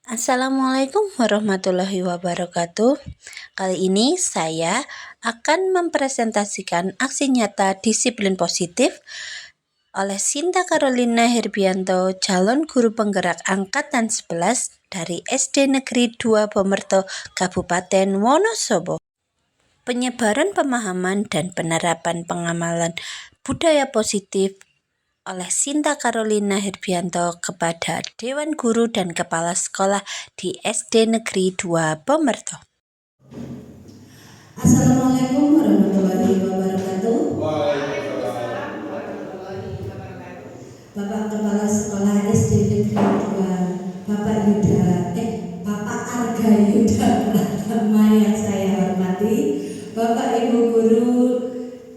Assalamualaikum warahmatullahi wabarakatuh. Kali ini saya akan mempresentasikan aksi nyata disiplin positif oleh Sinta Carolina Herbianto, calon guru penggerak angkatan 11 dari SD Negeri 2 Bomerto, Kabupaten Wonosobo. Penyebaran pemahaman dan penerapan pengamalan budaya positif oleh Sinta Carolina Herbianto kepada Dewan Guru dan Kepala Sekolah di SD Negeri 2 Bomerto. Assalamualaikum warahmatullahi wabarakatuh. Bapak Kepala Sekolah SD Negeri 2, Bapak Arga Yuda Pratama yang saya hormati, Bapak Ibu Guru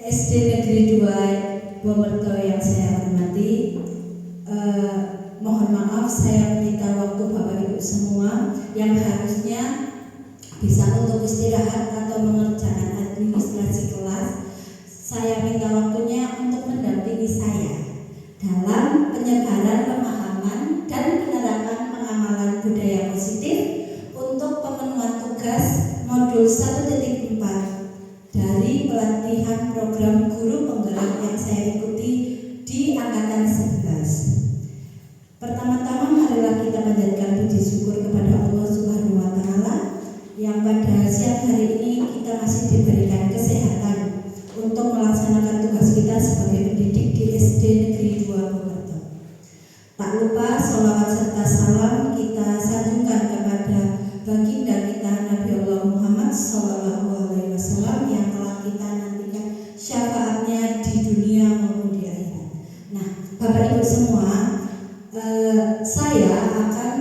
SD Negeri 2 Bomerto yang saya hormati, mohon maaf saya minta waktu Bapak Ibu semua yang harusnya bisa untuk istirahat atau mengerjakan administrasi kelas. Saya minta waktunya untuk mendampingi saya dalam penyebaran pemahaman dan penerapan pengamalan budaya positif untuk pemenuhan tugas modul 1.4 dari pelatihan program guru penggerak yang saya ikuti di angkatan 11. Pertama-tama marilah kita panjatkan puji syukur kepada Allah Subhanahu wa taala yang pada siang hari ini kita masih diberikan kesehatan untuk melaksanakan tugas kita sebagai pendidik di SD Negeri 2 Bomerto. Tak lupa sholawat serta salam kita sanjungkan kepada baginda kita Nabi Allah Muhammad SAW yang telah kita nantikan syafaatnya di dunia maupun di akhirat. Nah, Bapak Ibu semua, saya akan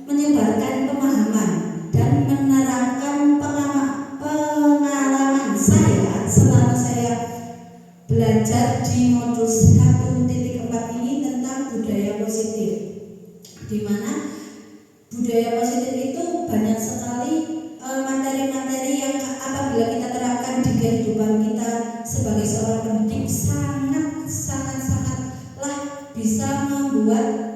menyebarkan pemahaman dan menerangkan pengalaman saya selama saya belajar di modul 1.4 ini tentang budaya positif, di mana budaya positif itu banyak sekali materi-materi yang apabila kita terapkan di kehidupan kita sebagai seorang pendidik sangatlah bisa membuat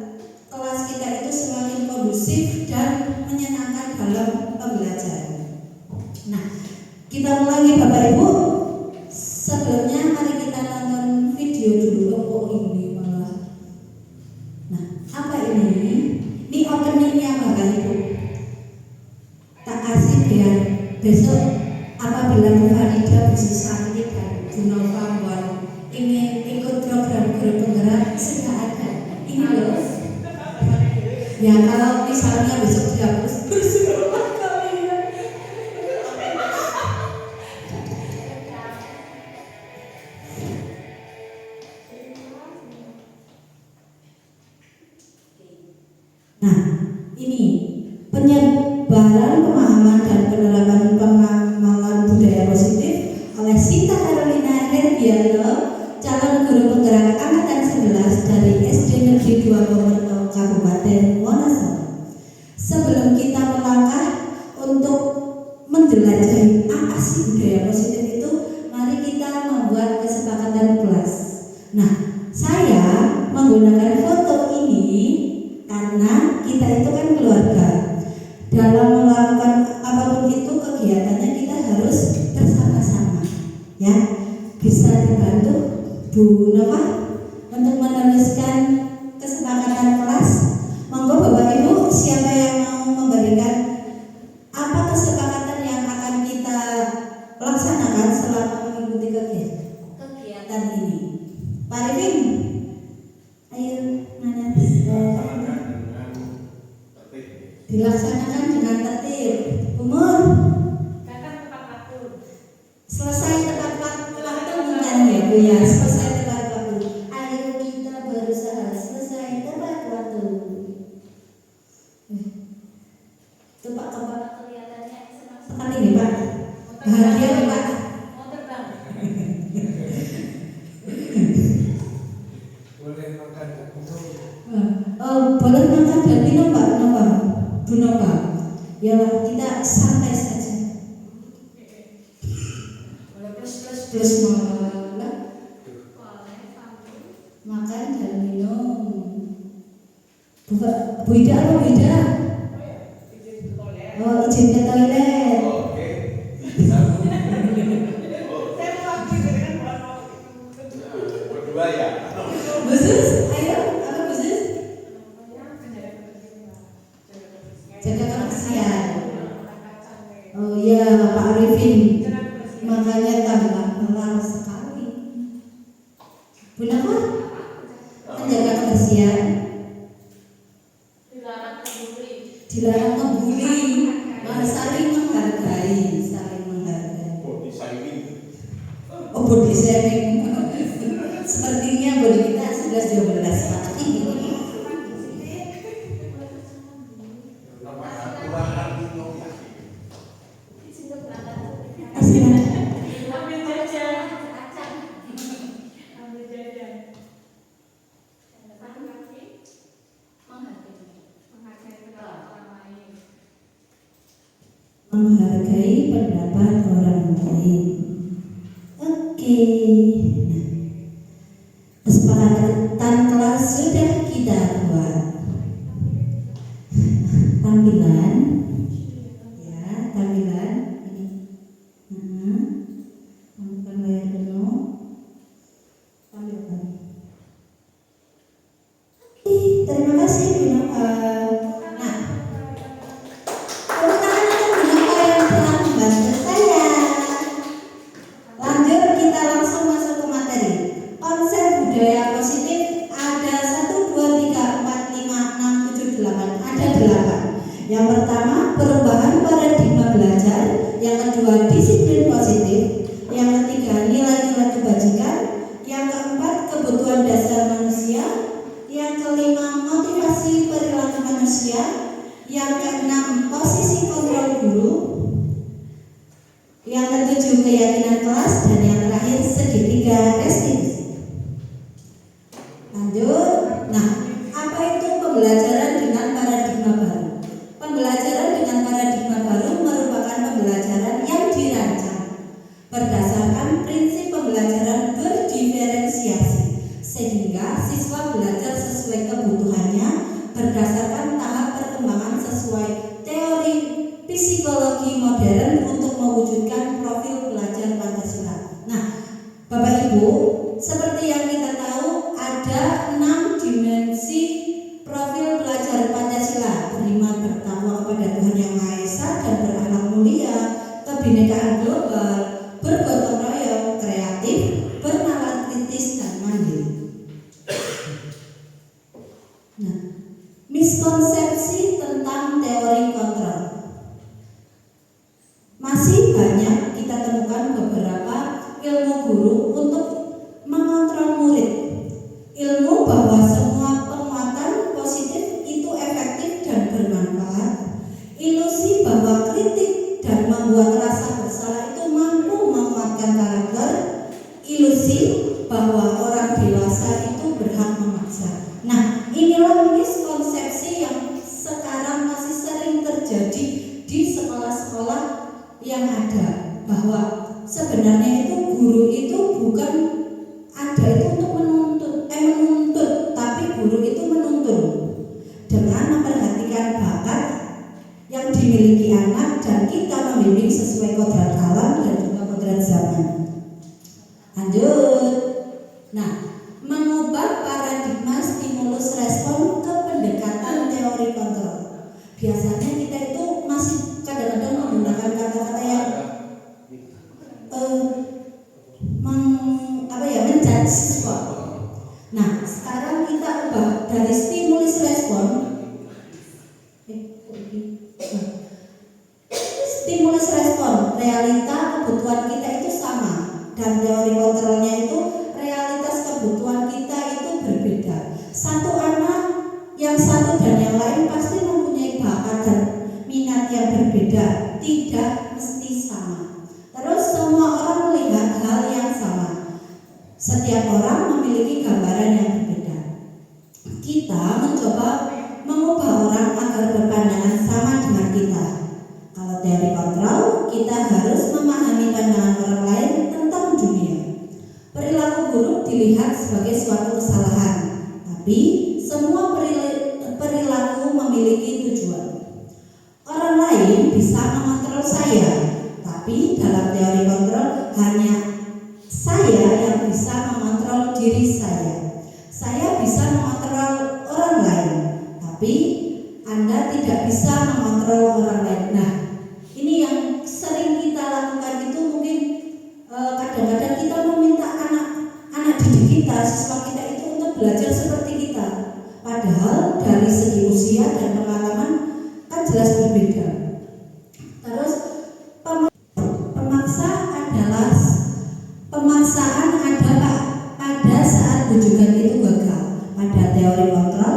kelas kita itu semakin kondusif dan menyenangkan dalam pembelajaran. Nah, kita mulai Bapak Ibu. Sebelumnya mari kita tonton video dulu. Oh ini malah. Nah, apa ini? Ini openingnya Bapak Ibu. Tak asik ya. Besok apabila Bu Farida, Bu Susanti dan Bu Nova ingin ikut program guru penggerak, sudah ada. Ini loh. Ya kalau misalnya besok dihapus bersama kalian. Nah, ini penyebaran pemahaman dan penerapan pengamalan budaya positif oleh Sinta Carolina Herbianto, calon guru penggerak angkatan 11 dari SD Negeri 2 Bomerto, Kabupaten Wonosobo. Sebelum kita melangkah untuk menjelajahi apa sih budaya positif itu, mari kita membuat kesepakatan kelas. Nah, saya menggunakan foto ini karena kita itu kan keluarga. Dalam melakukan apapun itu kegiatannya kita harus bersama-sama. Ya, bisa dibantu Bu Nova untuk menuliskan kesepakatan kelas. Monggo Bapak Ibu, siapa yang mau memberikan apa kesepakatan yang akan kita laksanakan selama mengikuti kegiatan ini? Pak Arifin, ayo mana dilaksanakan dengan tertib. Umur selesai tepat waktu bukan ya Bu ya, selesai tepat waktu. Ayo kita berusaha selesai tepat waktu. Itu Pak Kepala kelihatannya senang sekali nih Pak. Bahagia nih Pak. Mau terbang. Boleh makan dan minum. Boleh makan dan minum Pak Nova. Bu Nova. Ya kita santai saja. Boleh plus malah. Makan dan minum. Bu Ida apa Bu Ida? Oh, izin ke toilet. Oke. Berdua ya. Khusus, ayo, apa khusus? Jaga kebersihan. Oh iya, Pak Arifin. Makanya tambah melar sekali. Kenapa? Menjaga kebersihan. Dilarang ngebully. Saling menghargai, saling menghargai. Body shaming. Oh, body shaming. Sepertinya body kita 11-12 Pak. Menghargai pendapat orang lain. Oke. Nah, kesepakatan kelas sudah kita buat. Tampilan, ya, tampilan ini. Tampilkan layar penuh. Tampilkan. Oke, terima kasih Bu Nova. Nah, tepuk tangan untuk Bu Nova yang telah membantu saya. Lanjut, kita langsung masuk ke materi. Konsep budaya positif ada 1, 2, 3, 4, 5, 6, 7, 8. Ada 8. Yang pertama, perubahan paradigma belajar. Yang kedua, disiplin positif. Yang ketiga, nilai-nilai kebajikan. Yang keempat, kebutuhan dasar manusia. Yang kelima, motivasi perilaku manusia. Yang keenam, posisi kontrol guru. Yang ketujuh, keyakinan kelas. Dan yang terakhir, segitiga restitusi. Lanjut. Nah, apa itu pembelajaran dengan paradigma baru? Pembelajaran dengan paradigma baru merupakan pembelajaran yang dirancang berdasarkan prinsip pembelajaran berdiferensiasi, sehingga siswa belajar sesuai kebutuhannya berdasarkan tahap perkembangan sesuai teori psikologi modern untuk mewujudkan profil belajar Pancasila. Nah, Bapak Ibu, seperti yang kita tahu ada 6 dimensi profil belajar Pancasila: beriman, bertakwa kepada Tuhan Yang Maha Esa dan berakhlak mulia, kebinekaan global, bergotong royong, kreatif, bernalar kritis dan mandiri. Nah, miskonsepsi tentang teori kontrol. Masih banyak kita temukan beberapa ilmu guru untuk mengontrol murid. Ilmu bahwa semua penguatan positif itu efektif dan bermanfaat. Ilusi bahwa kritik dan membuat rasa bersalah itu mampu menguatkan karakter. Ilusi bahwa orang dewasa itu berhak memaksa. Nah, inilah miskonsepsi yang sekarang masih sering terjadi di sekolah-sekolah yang ada, bahwa sebenarnya itu guru itu bukan ada itu untuk menuntut, tapi guru itu menuntun dengan memperhatikan bakat yang dimiliki anak dan kita membimbing sesuai kodrat alam dan juga kodrat zaman. Lanjut. Nah, mengubah paradigma stimulus respon ke pendekatan teori kontrol. Biasanya kita itu masih kadang-kadang menggunakan kata-kata yang menjudge siswa. Nah, sekarang kita ubah dari stimulus respon. Stimulus respon, realita kebutuhan kita itu sama, dan teori kontrolnya itu realitas kebutuhan kita itu berbeda. Satu anak, yang satu dan yang lain pasti mempunyai bakat dan minat yang berbeda, tidak mesti sama. Terus semua orang melihat hal yang sama. Setiap orang memiliki gambaran yang berbeda. Kita mencoba mengubah orang agar berpandangan sama dengan kita. Kalau teori kontrol, kita harus memahami pandangan orang lain tentang dunia. Perilaku buruk dilihat sebagai suatu kesalahan, tapi semua perilaku memiliki tujuan. Orang lain Anda tidak bisa mengontrol orang lain. Nah, ini yang sering kita lakukan itu mungkin kadang-kadang kita meminta anak didik kita, siswa kita itu untuk belajar seperti kita. Padahal dari segi usia dan pengalaman kan jelas berbeda. Terus pemaksaan adalah pada saat rujukan itu gagal. Pada teori kontrol,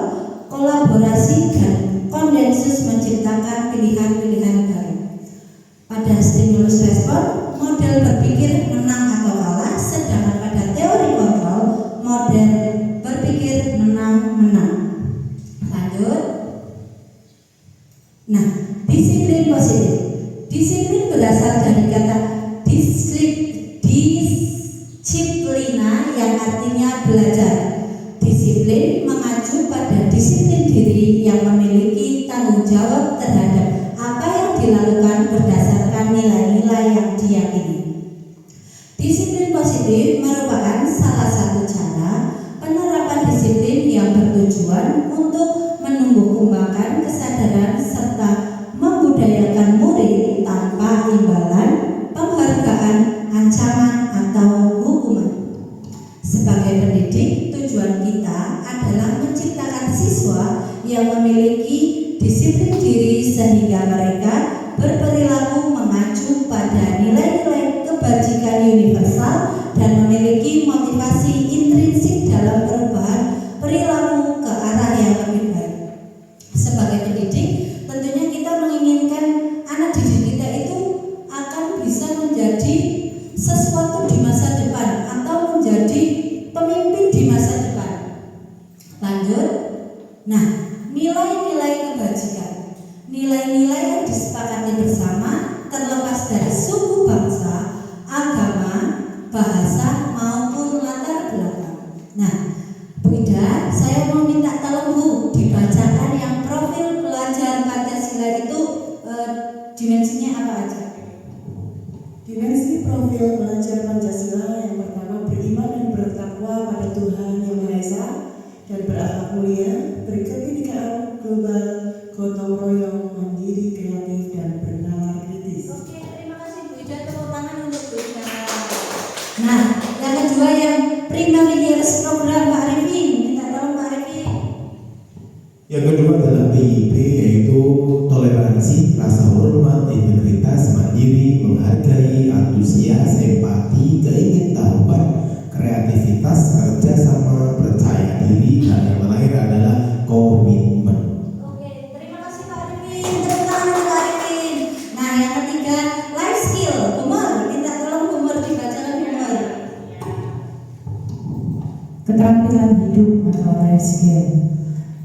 kolaborasi dan konsensus menciptakan pilihan-pilihan baru. Pada stimulus respon, model berpikir menang atau kalah, sedangkan pada teori kontrol, model berpikir menang-menang. Lanjut. Nah, disiplin positif. Disiplin berasal dari kata disiplina yang artinya belajar. Disiplin mengacu pada disiplin diri yang memiliki tanggung jawab terhadap apa yang dilakukan berdasarkan nilai-nilai yang diyakini. Disiplin positif merupakan salah satu cara penerapan disiplin yang bertujuan untuk menumbuh kembangkan kesadaran serta membudayakan murid tanpa imbalan, penghargaan, ancaman, atau hukuman. Sebagai pendidik, tujuan kita adalah menciptakan siswa yang memiliki disiplin diri sehingga mereka berperilaku mengacu pada nilai-nilai kebajikan universal dan memiliki motivasi intrinsik dalam perubahan perilaku ke arah yang lebih baik. Sebagai pendidik, tentunya kita menginginkan anak didik kita itu akan bisa menjadi sesuatu di masa depan atau menjadi pemimpin di masa depan. Lanjut. Nah, nilai-nilai kebajikan, nilai-nilai yang disepakati bersama terlepas dari suku bangsa, agama, bahasa maupun latar belakang. Nah, Bu Ida, saya mau minta tolong Bu dibacakan yang profil pelajar Pancasila itu dimensinya apa aja? Dimensi profil pelajar Pancasila yang pertama beriman dan bertakwa pada Tuhan Yang Maha Esa dan berakhlak mulia, berkebinekaan global, gotong royong, mandiri, kreatif, dan bernalar kritis. Oke, terima kasih Bu Ida. Tepuk tangan untuk Bu Ida. Nah, yang kedua yang primary years program Pak Arifin. Minta tolong Pak Arifin. Yang kedua adalah PIP, yaitu toleransi, rasa hormat, integritas, mandiri, menghargai, antusias, empati, keingintahuan, kreativitas, kerjasama, percaya diri, dan yang terakhir adalah komitmen. Oke, terima kasih Pak Arifin. Tepuk tangan untuk Pak Arifin. Nah, yang ketiga life skill, Umar. Minta tolong Umar dibacakan Umar. Keterampilan hidup atau life skill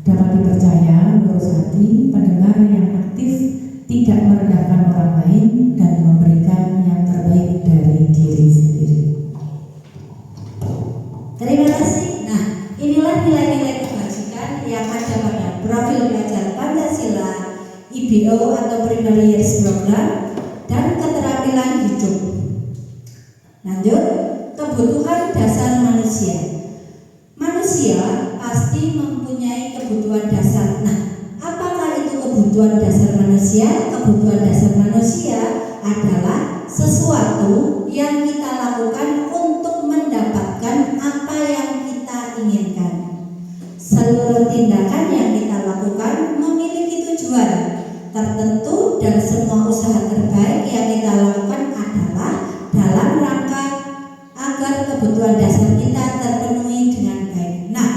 dapat dipercaya lurus hati, pendengar yang aktif, tidak merendahkan orang lain, dan memberikan yang terbaik dari diri sendiri. Terima kasih. Nah, inilah nilai-nilai kebajikan yang ada pada profil pelajar Pancasila IBO atau Primary Years Program dan keterampilan hidup. Lanjut, kebutuhan dasar manusia. Manusia pasti mempunyai kebutuhan dasar. Nah, apakah itu kebutuhan dasar manusia? Kebutuhan dasar manusia adalah sesuatu yang kita lakukan untuk mendapatkan apa yang kita inginkan. Seluruh tindakan yang kita lakukan memiliki tujuan tertentu dan semua usaha terbaik yang kita lakukan adalah dalam rangka agar kebutuhan dasar kita terpenuhi dengan baik. Nah,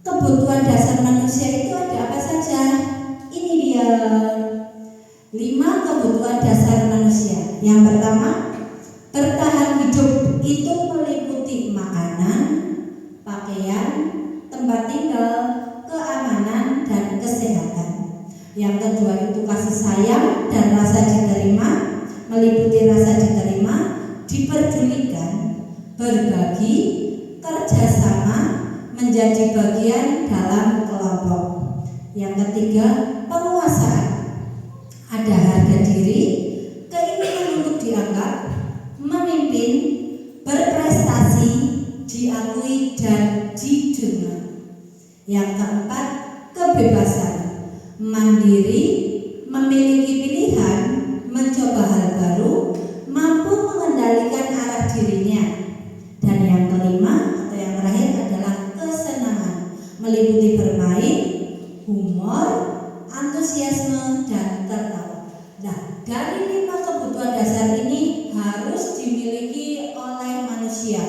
kebutuhan dasar manusia itu ada apa saja? Ini dia 5 kebutuhan dasar manusia. Yang pertama, bertahan hidup itu meliputi makanan, pakaian, tempat tinggal, keamanan, dan kesehatan. Yang kedua itu kasih sayang dan rasa diterima, meliputi rasa diterima, diperdulikan, berbagi, kerjasama, menjadi bagian dalam kelompok. Yang ketiga, penguasaan. Ada harga diri, keinginan untuk dianggap, memimpin, berprestasi, diakui dan didengar. Yang keempat, kebebasan, mandiri, memiliki pilihan, mencoba hal baru, mampu mengendalikan arah dirinya. Dan yang kelima atau yang terakhir adalah kesenangan, meliputi bermain, humor, antusiasme, dan tertawa. Nah, dari 5 kebutuhan dasar ini harus dimiliki oleh manusia.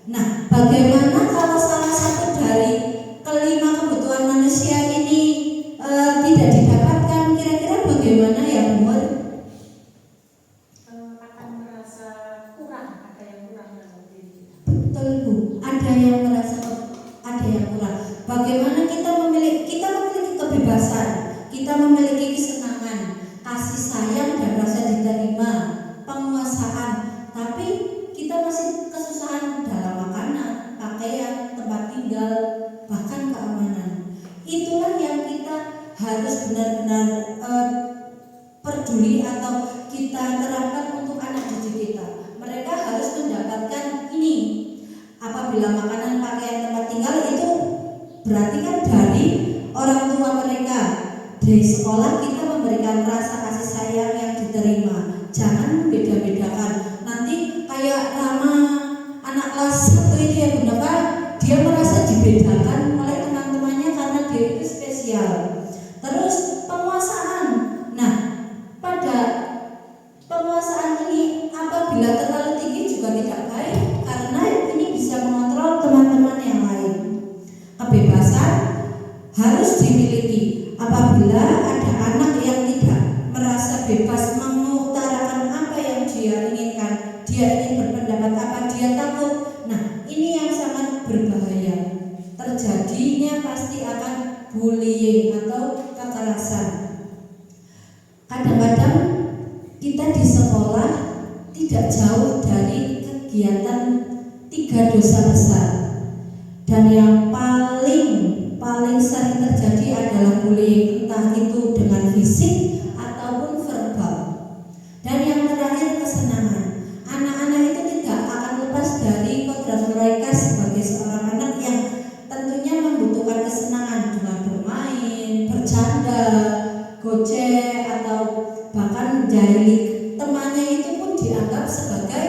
Nah, bagaimana kalau salah satu dari kelima kebutuhan manusia ini tidak didapatkan? Kira-kira bagaimana ya, Umur? Akan merasa kurang, ada yang kurang dalam diri kita. Betul, Bu. Ada yang merasa ada yang kurang. Bagaimana kita memiliki kebebasan, kita memiliki kesenangan, kasih sayang dan rasa diterima, penguasaan, tapi kita masih kesusahan dalam makanan, pakaian, tempat tinggal, bahkan keamanan. Itulah yang kita harus benar-benar peduli atau kita terapkan untuk anak didik kita. Mereka harus mendapatkan ini. Apabila makanan, pakaian, tempat tinggal itu berarti kan dari orang tua mereka. Dari sekolah kita memberikan rasa kasih sayang yang diterima. Jangan beda-bedakan. Nanti kayak Rama anak kelas 1 itu ya Bunda Pak, dia merasa dibedakan oleh teman-temannya karena dia itu spesial. Terus penguasaan. Nah, pada penguasaan ini apabila terlalu tinggi juga tidak baik karena ini bisa mengontrol teman-teman yang lain. Kebebasan harus dimiliki. Apabila ada anak yang tidak merasa bebas mengutarakan apa yang dia inginkan, dia ingin berpendapat apa, dia takut. Nah, ini yang sangat berbahaya. Terjadinya pasti akan bullying atau kekerasan. Kadang-kadang kita di sekolah tidak jauh dari kegiatan 3 dosa besar. Dan yang paling sering terjadi adalah bullying, entah itu dengan fisik ataupun verbal. Dan yang terakhir kesenangan. Anak-anak itu tidak akan lepas dari kodrat mereka sebagai seorang anak yang tentunya membutuhkan kesenangan dengan bermain, bercanda, gocek atau bahkan menjahili temannya itu pun dianggap sebagai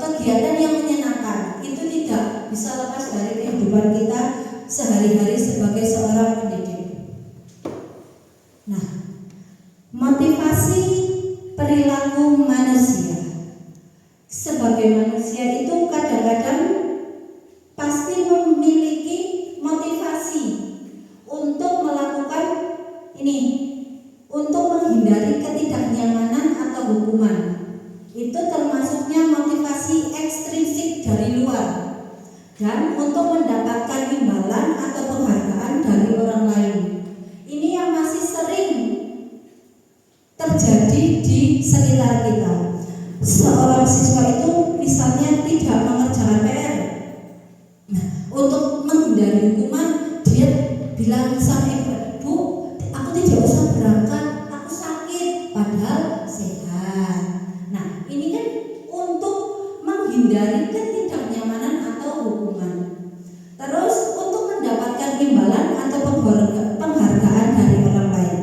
kegiatan yang menyenangkan. Itu tidak bisa lepas dari kehidupan kita sehari-hari sebagai seorang pendidik. Nah, motivasi perilaku manusia. Sebagai manusia itu kadang-kadang pasti memiliki motivasi untuk melakukan ini, untuk menghindari ketidaknyamanan atau hukuman. Itu termasuknya motivasi ekstrinsik dari luar. Dan untuk mendapatkan imbalan atau penghargaan dari orang lain. Ini yang masih sering terjadi di sekitar kita. Seorang siswa itu misalnya tidak mengerjakan PR. Nah, untuk menghindari hukuman, dia bilang sama ibu, "Bu, aku tidak usah berangkat, aku sakit," padahal sehat. Nah, ini kan untuk menghindari ketidaknyamanan atau hukuman. Terus untuk mendapatkan imbalan atau penghargaan dari orang lain.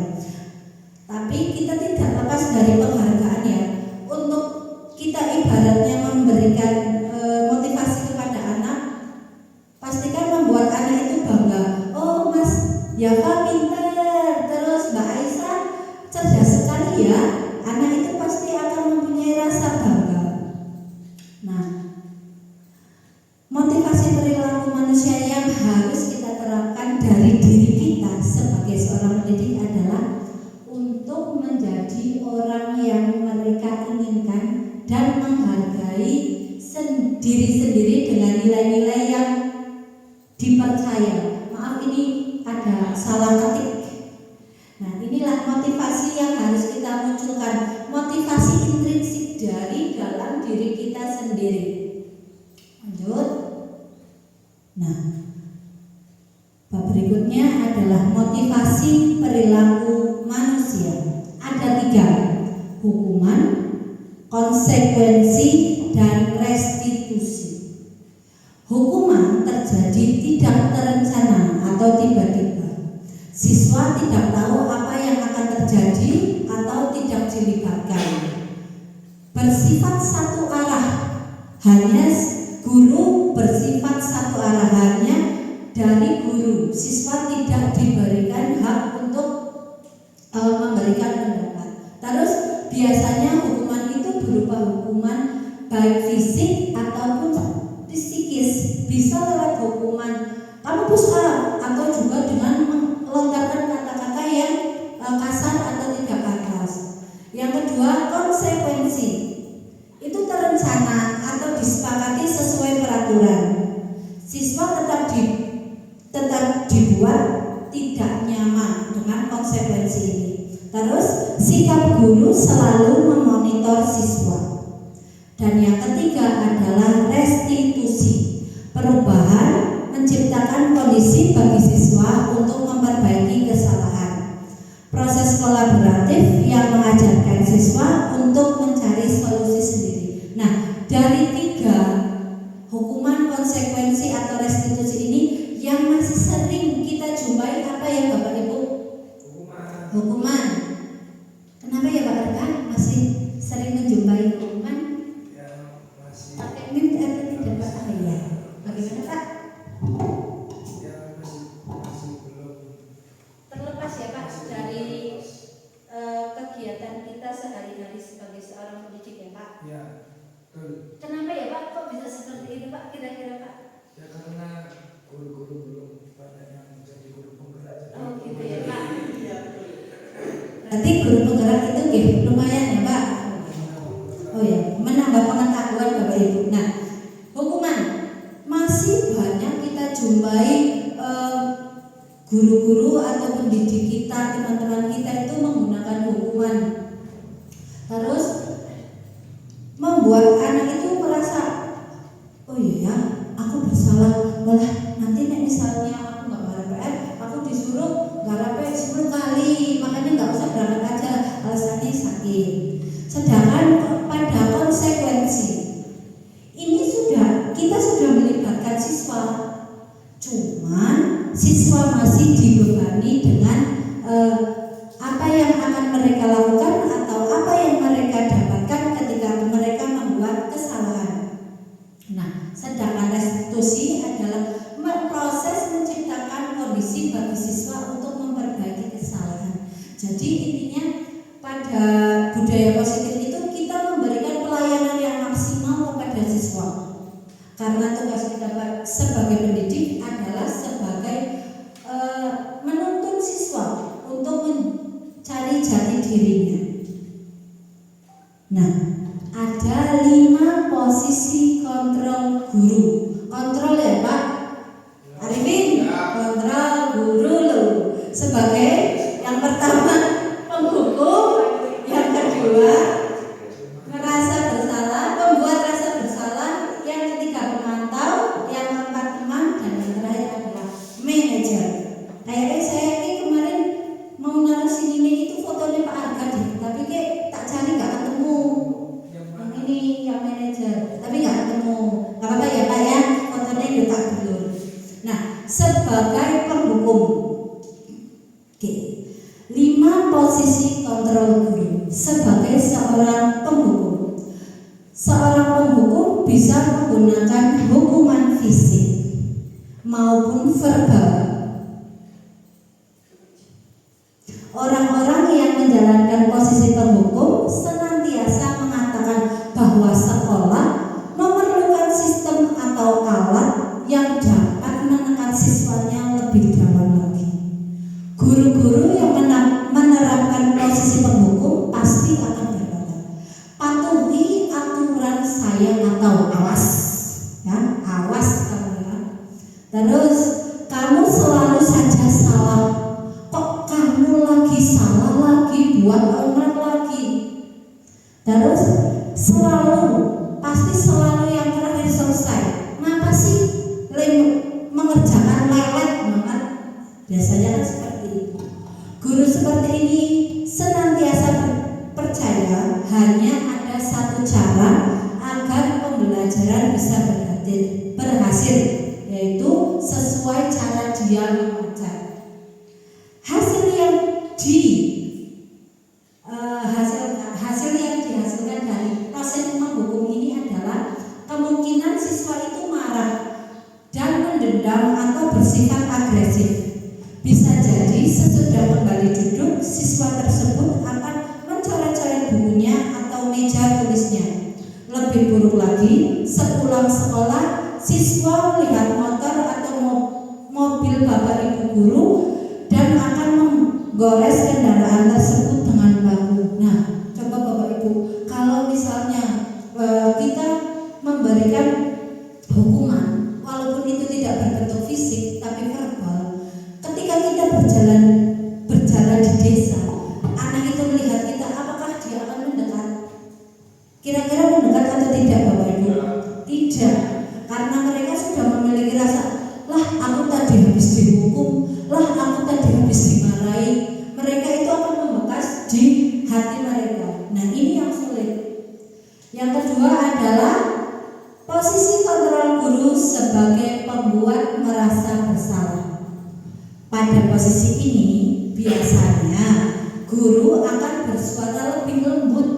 Tapi kita tidak lepas dari penghargaan ya. Untuk kita ibaratnya memberikan motivasi kepada anak, pastikan membuat anak itu bangga. Oh Mas Yafa pintar, terus Mbak Aisyah cerdas sekali ya. Anak itu pasti akan mempunyai rasa bangga. Nah, motivasi perilaku manusia yang harus kita terapkan dari diri kita sebagai seorang pendidik adalah untuk menjadi orang yang mereka inginkan dan menghargai diri sendiri dengan nilai-nilai yang dipercaya. Maaf, ini ada salah ketik. Nah, inilah motivasi yang harus kita munculkan, motivasi intrinsik dari dalam diri kita sendiri. Lanjut. Nah, bab berikutnya adalah motivasi perilaku manusia. Ada 3, hukuman, konsekuensi, dan restitusi. Hukuman terjadi tidak terencana atau tiba-tiba. Siswa tidak tahu apa yang akan terjadi atau tidak dilibatkan. Bersifat satu arah, hanya guru bersifat satu arah, hanya dari guru. Siswa tidak diberikan hak untuk memberikan pendapat. Terus biasanya hukuman itu berupa hukuman baik fisik ataupun psikis. Bisa lewat hukuman kamu push up atau juga dengan melontarkan kata-kata yang kasar atau tidak pantas. Yang kedua, konsekuensi. Itu terencana atau disepakati sesuai peraturan. Siswa tetap dibuat tidak nyaman dengan konsekuensi ini. Terus sikap guru selalu memonitor siswa. Dan yang ketiga adalah restitusi. Perubahan menciptakan kondisi bagi siswa untuk memperbaiki kesalahan. Proses kolaboratif yang mengajarkan siswa untuk mencari solusi sendiri. Nah, dari 3 hukuman, konsekuensi atau restitusi ini yang masih sering kita jumpai apa ya Bapak Ibu? Hukuman. Kenapa ya Pak Rekan masih sering menjumpai hukuman? Pakai min atau tidak Pak? Ya. Bagaimana Pak? Terlepas ya Pak dari kegiatan kita sehari-hari sebagai seorang pendidik ya Pak. Ya, betul. Kenapa ya Pak? Kok bisa seperti itu Pak? Kira-kira Pak? Ya karena guru-guru belum banyak yang menjadi guru penggerak. Oh gitu ya Pak. Berarti guru penggerak itu lumayan ya Pak. Oh ya, menambah pengetahuan Bapak Ibu. Nah, hukuman masih banyak kita jumpai guru-guru atau pendidik kita, teman-teman kita itu menggunakan hukuman. Terus membuat anak itu merasa, oh iya, aku bersalah. Malah nanti misalnya aku nggak marah PR, aku disuruh garap 10 kali, makanya nggak usah berangkat aja, alasannya sakit. Sedangkan pada konsekuensi ini kita sudah melibatkan siswa, cuman siswa masih dibebani dengan apa yang akan mereka lakukan atau apa yang mereka dapatkan ketika mereka membuat kesalahan. Nah, sedangkan restitusi adalah proses menciptakan kondisi bagi siswa untuk memperbaiki kesalahan. Jadi intinya pada budaya positif itu kita memberikan pelayanan yang maksimal kepada siswa. Karena tugas kita sebagai pendidik adalah sebagai menuntun siswa untuk mencari jati dirinya. Nah, ada 5 posisi kontrol guru. Kontrol ya Pak Arifin, kontrol guru lo. Sebagai yang pertama penghukum, yang kedua merasa bersalah, pembuat rasa bersalah, yang ketiga pemantau, yang keempat teman, dan yang terakhir adalah manajer. Kayaknya saya ini kemarin mau naruh sini itu fotonya Pak Arga deh, tapi kayak tak cari nggak ketemu. Yang ini yang manajer, tapi nggak ketemu. Nggak apa-apa ya Pak ya, fotonya diletak dulu. Nah, sebagai penghukum, oke, 5 posisi kontrol guru sebagai seorang penghukum. Seorang penghukum bisa menggunakan hukuman fisik maupun verbal. Orang-orang yang menjalankan posisi penghukum senantiasa mengatakan bahwa sekolah memerlukan sistem atau alat yang dapat menekan siswanya lebih dalam lagi. Guru-guru yang menerapkan posisi penghukum pasti akan berkata, patuhi aturan saya atau awas, ya, awas kamu ya. Terus kamu selalu saja salah. Kok kamu lagi salah lagi, buat orang lagi. Terus pasti selalu yang terakhir selesai. Kenapa sih mengerjakan lelet banget? Biasanya kan seperti itu. Guru seperti ini senantiasa percaya hanya ada satu cara agar pembelajaran bisa berhasil, yaitu sesuai cara dia mengajar. hasil yang dihasilkan dari proses menghukum ini adalah kemungkinan siswa itu marah dan mendendam atau bersifat agresif. Bisa jadi sesudah kembali duduk, siswa tersebut akan mencoret-coret bukunya atau meja tulisnya. Lebih buruk lagi, sepulang sekolah, siswa melihat motor atau mobil bapak ibu guru dan akan menggores kendaraan tersebut dengan batu. Nah, coba bapak ibu, kalau misalnya kita memberikan hukuman, walaupun itu tidak berbentuk fisik tapi verbal, ketika kita berjalan di desa, anak itu melihat kita, apakah dia akan mendekat? Kira-kira mendekat atau tidak bapak ibu? Tidak, karena mereka sudah memiliki rasa, lah aku tadi habis dihukum, lah aku tadi habis dimarahi. Mereka itu akan membekas di hati mereka. Nah, ini yang sulit. Yang kedua adalah posisi kontrol guru sebagai pembuat merasa bersalah. Pada posisi ini biasanya guru akan bersuara lebih lembut.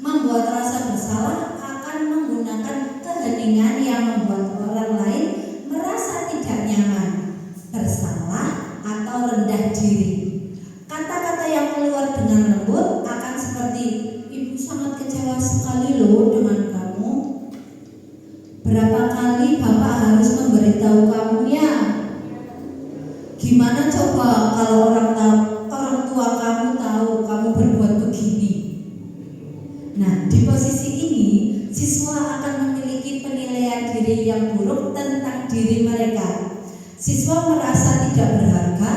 Membuat rasa bersalah akan menggunakan keheningan yang membuat orang lain merasa tidak nyaman, bersalah atau rendah diri. Kata-kata yang keluar dengan lembut akan seperti, ibu sangat kecewa sekali loh dengan kamu. Berapa kali bapak harus memberitahu kamu ya? Gimana coba kalau orang tua kamu tahu kamu berbuat begini? Nah, di posisi ini siswa akan memiliki penilaian diri yang buruk tentang diri mereka. Siswa merasa tidak berharga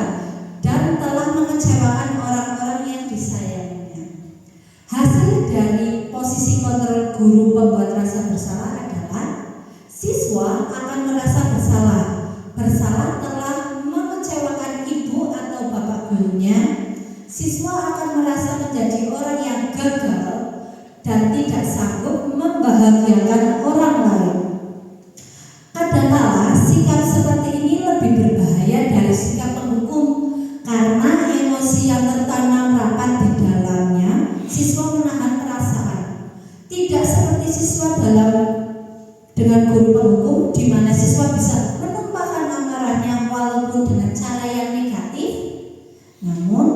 dan telah mengecewakan orang-orang yang disayanginya. Hasil dari posisi kontrol guru pembuat rasa bersalah adalah siswa akan merasa bersalah telah mengecewakan ibu atau bapak gurunya. Siswa akan merasa menjadi orang yang gagal dan tidak sanggup membahagiakan orang lain. Kadangkala sikap seperti ini lebih berbahaya dari sikap penghukum karena emosi yang tertanam rapat di dalamnya. Siswa menahan perasaan, tidak seperti siswa dengan guru penghukum, di mana siswa bisa menumpahkan amarahnya walaupun dengan cara yang negatif. Namun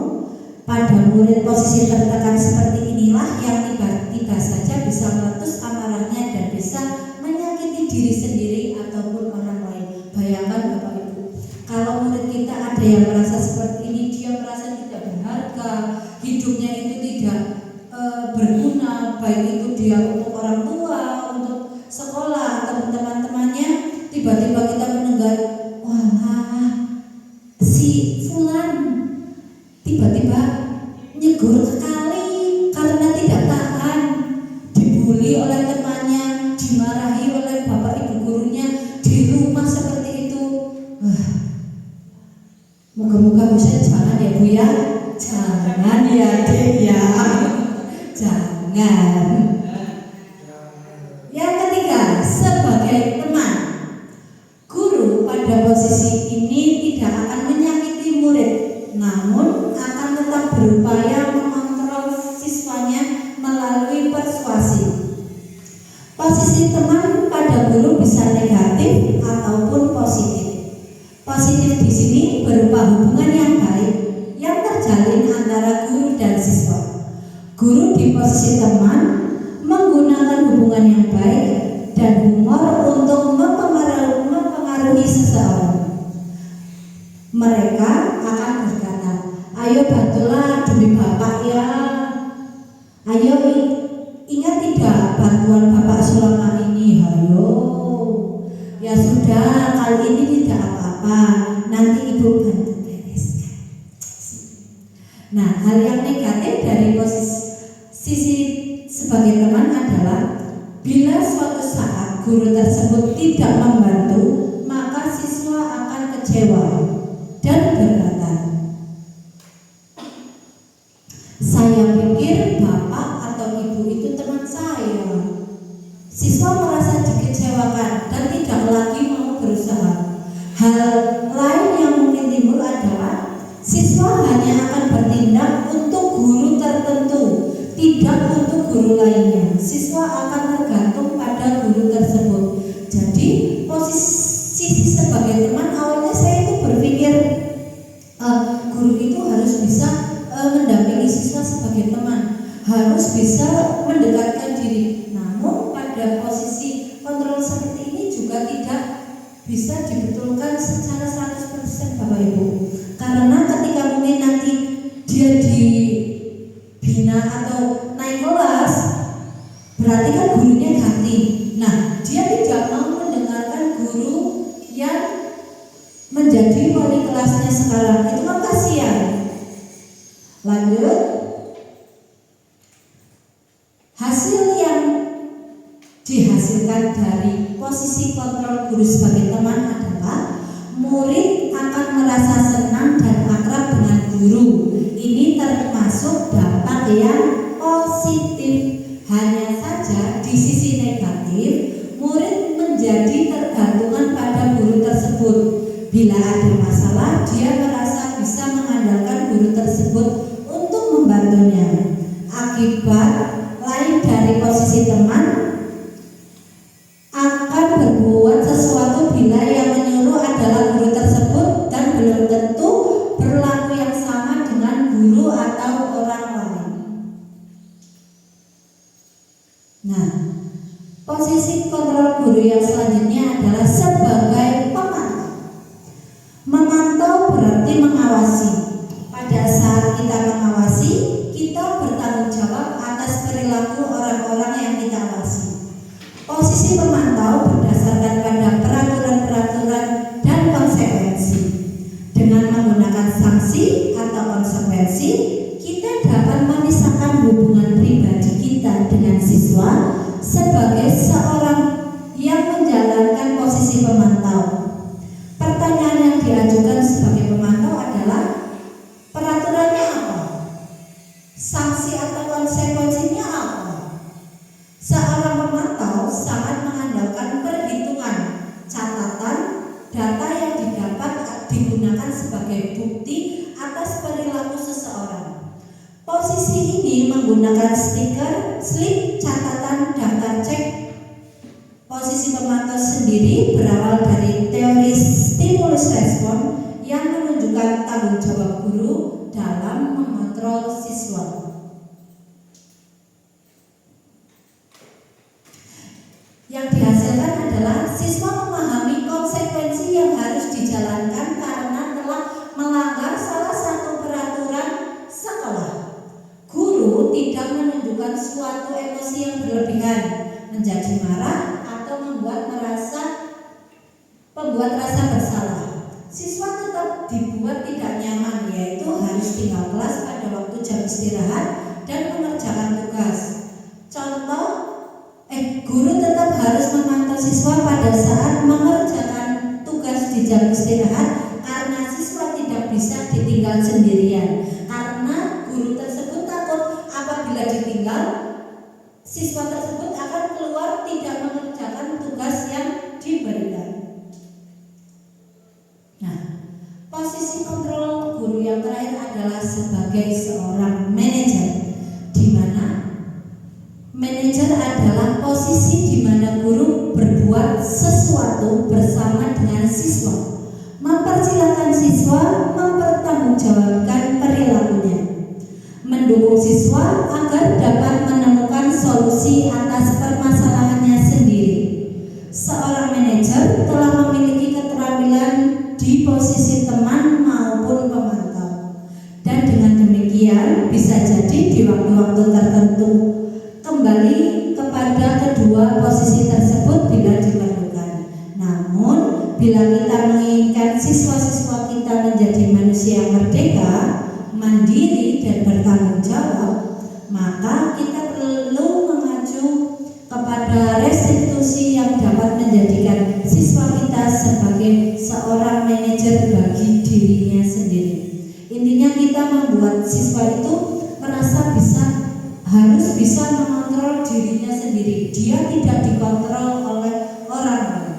pada murid posisi tertekan seperti inilah yang tiba-tiba saja bisa meletus amarahnya dan bisa menyakiti diri sendiri ataupun orang lain. Bayangkan bapak ibu, kalau murid kita ada yang merasa seperti ini, dia merasa tidak berharga, hidupnya itu tidak berguna, baik itu dia untuk orang tua, untuk sekolah atau teman-temannya. Tiba-tiba kita mendengar, wah si fulan tiba-tiba nyegur sekali karena tidak tahan, dibully oleh temannya, dimarahi oleh bapak ibu gurunya di rumah seperti itu. Moga-moga bisa jangan ya bu ya, jangan ya dek ya, jangan. Yang ketiga, sebagai teman, guru pada posisi ini tidak akan menyakiti murid, namun akan tetap berupaya mengontrol siswanya melalui persuasi. Posisi teman pada guru bisa negatif ataupun positif. Positif di sini berupa hubungan yang baik yang terjalin antara guru dan siswa. Guru di posisi teman menggunakan hubungan yang baik dan humor untuk mempengaruhi seseorang. Mereka akan berkata, ayo bantulah demi bapak ya. Ayo ingat tidak bantuan bapak selama ini, ayo. Ya sudah, kali ini tidak apa-apa, nanti ibu bantu bereskan. Nah, hal yang negatif dari sisi sebagai teman adalah bila suatu saat guru tersebut tidak membantu, maka siswa akan kecewa dan berkata, saya pikir bapak atau ibu itu teman saya. Siswa merasa dikecewakan dan tidak lagi mau berusaha. Hal lain yang mungkin timbul adalah siswa hanya akan harus bisa mendekatkan diri. Namun pada posisi kontrol seperti ini juga tidak bisa dibetulkan secara 100% Bapak Ibu. Karena ketika mungkin nanti dia dibina atau naik kelas, berarti kan gurunya ganti. Nah, dia tidak mau mendengarkan guru yang menjadi wali kelasnya sekarang. Itu kan kasihan. Lanjut. Hasil yang dihasilkan dari posisi kontrol guru sebagai teman adalah murid akan merasa senang dan akrab dengan guru. Ini termasuk dampak yang positif. Hanya saja di sisi negatif, murid menjadi tergantungan pada guru tersebut. Bila ada masalah, dia merasa bisa mengandalkan guru tersebut untuk membantunya. Akibat lain dari posisi teman akan berbuat sesuatu bila yang menyuruh adalah guru tersebut dan belum tentu berlaku yang sama dengan guru atau orang lain. Nah, posisi kontrol guru yang selanjutnya adalah sebagai pemantau. Memantau berarti mengawasi. Pada saat kita mengawasi, kita bertanggung jawab atas perilaku orang-orang yang kita awasi. Posisi pemantau berdasarkan pada peraturan-peraturan dan konsekuensi. Dengan menggunakan sanksi atau konsekuensi, kita dapat memisahkan hubungan pribadi kita dengan siswa sebagai seorang yang menjalankan posisi pemantau. Pertanyaan yang diajukan sebagai pemantau adalah peraturannya apa? Sanksi atau konsekuensinya apa? Seorang pemantau sangat mengandalkan perhitungan, catatan, data yang didapat digunakan sebagai bukti atas perilaku seseorang. Posisi ini menggunakan stiker, slip, catatan, daftar cek. Posisi pemantau sendiri berawal dari teori stimulus respon yang menunjukkan tanggung jawab guru dalam mengontrol siswa. Yang dihasilkan adalah siswa memahami konsekuensi yang harus dijalankan karena telah melanggar salah satu peraturan sekolah. Guru tidak menunjukkan suatu emosi yang berlebihan, menjadi marah atau membuat rasa bersalah. Siswa tetap dibuat tidak nyaman, yaitu harus tinggal kelas pada waktu jam istirahat dan mengerjakan tugas. Contoh, guru tetap harus memantau siswa pada saat mengerjakan tugas di jam istirahat karena siswa tidak bisa ditinggal sendirian. Karena guru tersebut takut apabila ditinggal, siswa tersebut akan keluar tidak mengerjakan tugas yang diberikan. Nah, posisi kontrol guru yang terakhir adalah sebagai seorang manajer, di mana manajer adalah posisi di mana guru berbuat sesuatu bersama dengan siswa, mempersilahkan siswa mempertanggungjawabkan perilakunya, mendukung siswa agar dapat menemukan solusi atas permasalahannya sendiri. Seorang manajer telah memiliki keterampilan di posisi teman maupun pemantau, dan dengan demikian bisa jadi di waktu-waktu tertentu kembali kepada kedua posisi tersebut bila diperlukan. Namun, bila kita menginginkan siswa-siswa kita menjadi manusia yang merdeka, mandiri dan bertanggung jawab, maka kita perlu mengacu kepada restitusi yang dapat menjadikan siswa kita sebagai seorang manajer bagi dirinya sendiri. Intinya kita membuat siswa itu merasa harus bisa mengontrol dirinya sendiri. Dia tidak dikontrol oleh orang lain.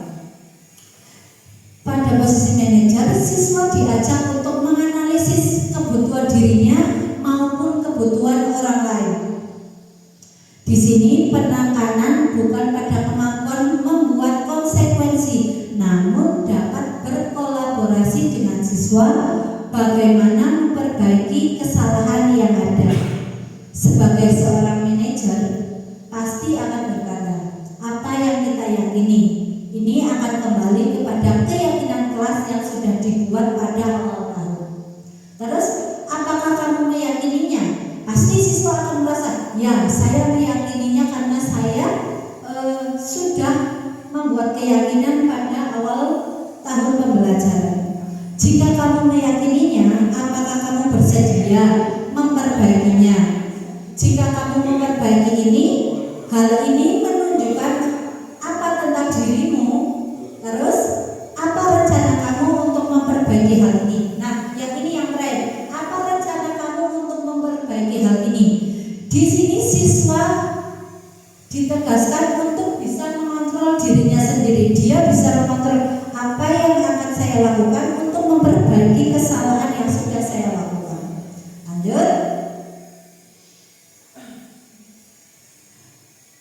Pada posisi manajer, siswa diajak untuk menganalisis kebutuhan dirinya maupun kebutuhan orang lain. Di sini penekanan bukan pada kemampuan membuat konsekuensi, namun dapat berkolaborasi dengan siswa bagaimana memperbaiki kesalahan yang ada. sebagai seorang manajer pasti akan berkata, apa yang kita yakini ini akan kembali kepada keyakinan kelas yang sudah dibuat pada awal tahun. Terus, apakah kamu meyakininya? Pasti siswa akan merasa, ya saya meyakininya karena saya sudah membuat keyakinan pada awal tahun pembelajaran. Jika kamu meyakininya, apakah kamu bersedia memperbaikinya? Jika kamu memperbaiki ini, hal ini menunjukkan apa tentang dirimu. Terus, apa rencana kamu untuk memperbaiki hal ini? Nah, yang ini yang keren. Apa rencana kamu untuk memperbaiki hal ini? Di sini siswa ditegaskan untuk bisa mengontrol dirinya sendiri. Dia bisa mengontrol apa yang akan saya lakukan untuk memperbaiki kesalahan yang sudah saya lakukan. Lanjut.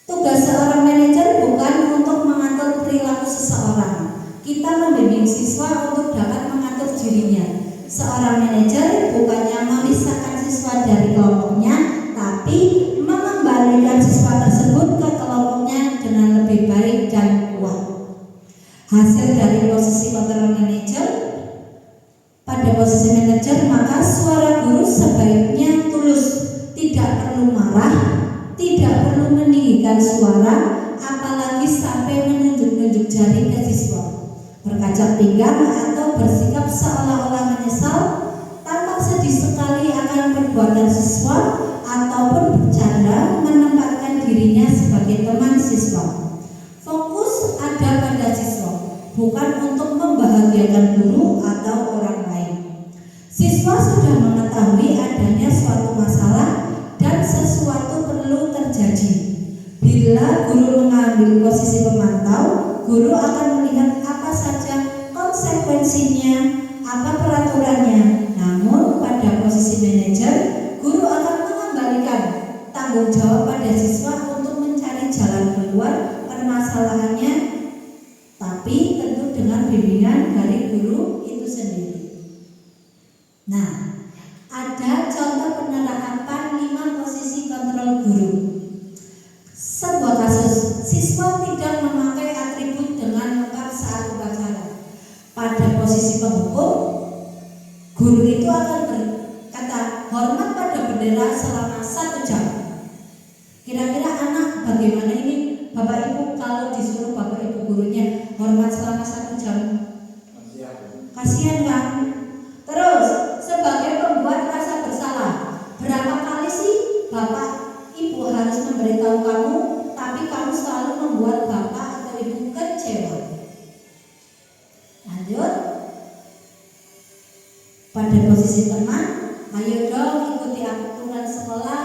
Tugas seorang manajer bukan untuk mengatur perilaku seseorang. Kita membimbing siswa untuk dapat mengatur dirinya. Seorang manajer bukannya memisahkan siswa dari kelompoknya, tapi mengembalikan siswa tersebut ke kelompoknya dengan lebih baik dan kuat. Hasil dari posisi control manager, pada posisi manajer maka suara guru sebaiknya tulus, tidak perlu marah, tidak perlu meninggikan suara, apalagi sampai menunjuk-nunjuk jari ke siswa, berkacak pinggang atau bersikap seolah-olah menyesal, tampak sedih sekali akan perbuatan siswa, ataupun bercanda menempatkan dirinya sebagai teman siswa. Fokus ada pada siswa, bukan untuk membahagiakan guru atau orang lain. Siswa sudah mengetahui adanya suatu masalah dan sesuatu perlu terjadi. Bila guru mengambil posisi pemantau, guru akan melihat apa saja konsekuensinya, apa peraturannya. Namun pada posisi manajer, guru akan mengembalikan tanggung jawab pada siswa untuk mencari jalan keluar permasalahannya, tapi tentu dengan bimbingan dari guru itu sendiri. Nah, ada contoh penerapan 5 posisi kontrol guru. Sebuah kasus, siswa tidak memakai atribut dengan lengkap saat upacara. Pada posisi penghukum, guru itu akan berkata, hormat pada bendera selama 1 jam. Kira-kira anak bagaimana ini? Bapak Ibu kalau disuruh Bapak Ibu gurunya hormat selama 1 jam, kasihan kan? Terus sebagai pembuat rasa bersalah, berapa kali sih Bapak Ibu harus memberitahu kamu, tapi kamu selalu membuat Bapak atau Ibu kecewa? Lanjut. Pada posisi teman, ayo dong ikuti aturan sekolah,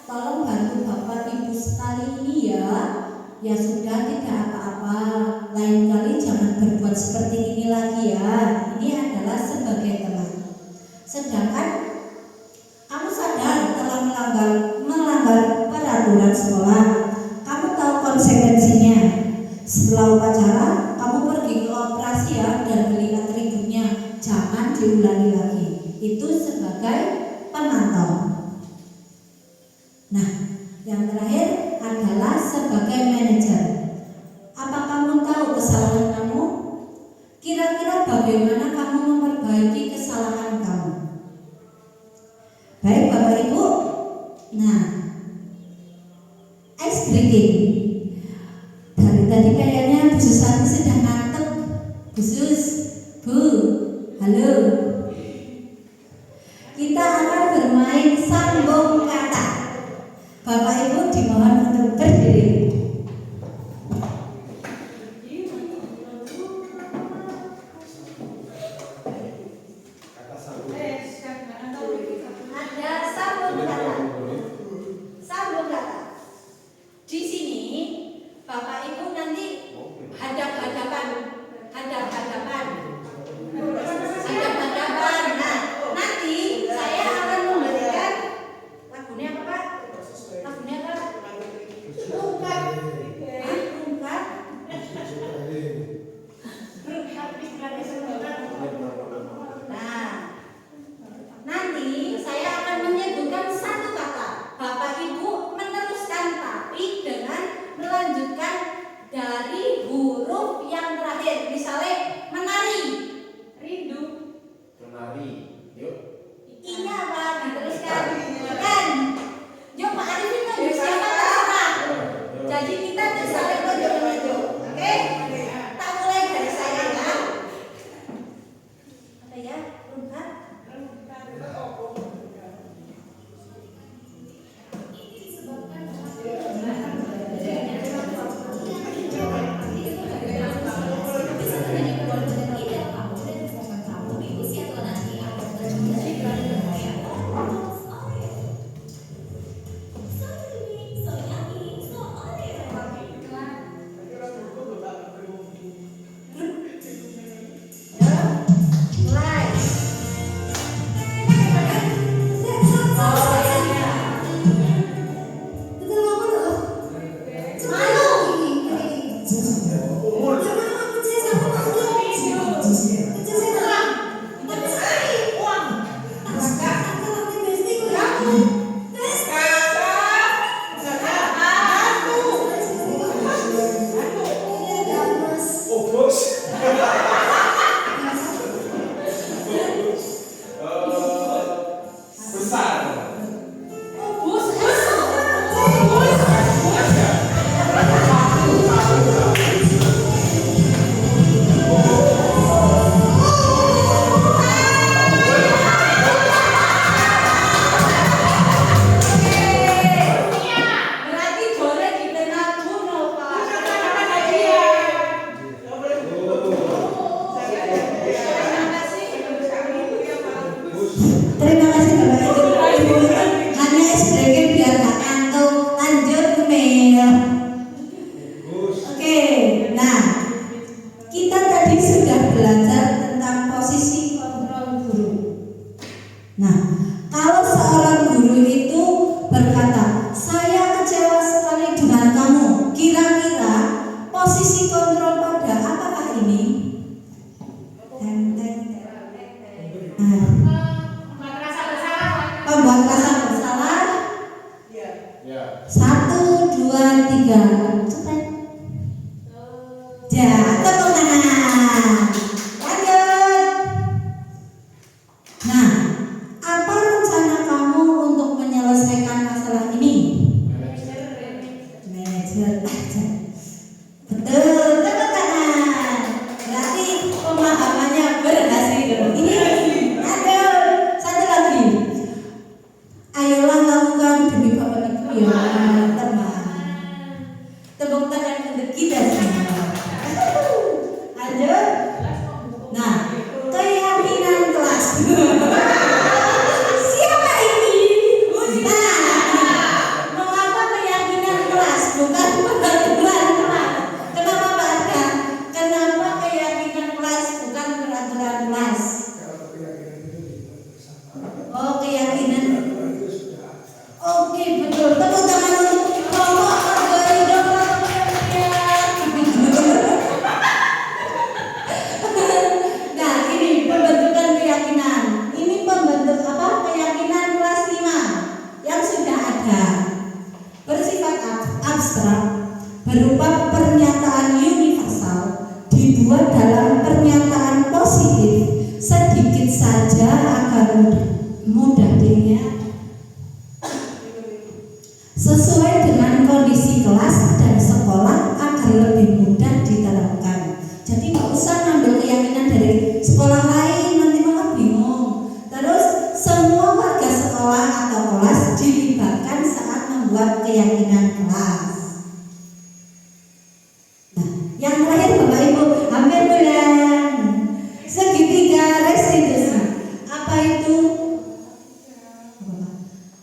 tolong bantu Bapak Ibu sekali ini ya. Ya sudah, tidak apa-apa, lain kali jangan berbuat seperti ini lagi ya. Ini adalah sebagai teman. Sedangkan kamu sadar telah melanggar peraturan sekolah, kamu tahu konsekuensinya. Setelah upacara, kamu pergi ke operasi ya dan beli atributnya, jangan diulangi lagi. Itu sebagai pemantau. Nah, yang terakhir adalah sebagai manajer. Apa kamu tahu kesalahan kamu? Kira-kira bagaimana kamu memperbaiki kesalahan kamu? Baik Bapak Ibu. Nah, ice breaking. Dari tadi kayaknya Bu Susati sudah ngantuk. Bu Sus, Bu, halo. Kita akan bermain sambung kata. Bapak Ibu dimohon untuk berdiri. Ada sambung kata. Sambung kata. Di sini 1, 2, 3. Cepat. Ya, tepuk tangan. Lanjut. Nah, apa rencana kamu untuk menyelesaikan masalah ini? Manajer aja. Betul, tepuk tangan. Berarti pemahamannya berhasil. Ini ada satu lagi. Ayolah lakukan demi Bapak Ibu ya, teman. Tepuk tangan untuk kita semua. Lanjut. Nah, keyakinan kelas. Siapa ini? Nah, mengapa keyakinan kelas bukan peraturan kelas? Kenapa Pak Arga? Kenapa keyakinan kelas bukan peraturan kelas? Oh, keyakinan. Oke, betul. Tepuk tangan untuk Bapak Arga Ridho. Nah, ini pembentukan keyakinan. Ini pembentuk apa? Keyakinan kelas 5 yang sudah ada. Bersifat abstrak, berupa pernyataan universal, dibuat dalam pernyataan positif, sedikit saja agar mudah diingat, sesuai dengan kondisi kelas dan sekolah agar lebih mudah diterapkan. Jadi nggak usah ngambil keyakinan dari sekolah lain, nanti malah bingung. Terus semua warga sekolah atau kelas dilibatkan saat membuat keyakinan kelas. Nah, yang terakhir Bapak Ibu, hampir bilang segitiga restitusi. Apa itu?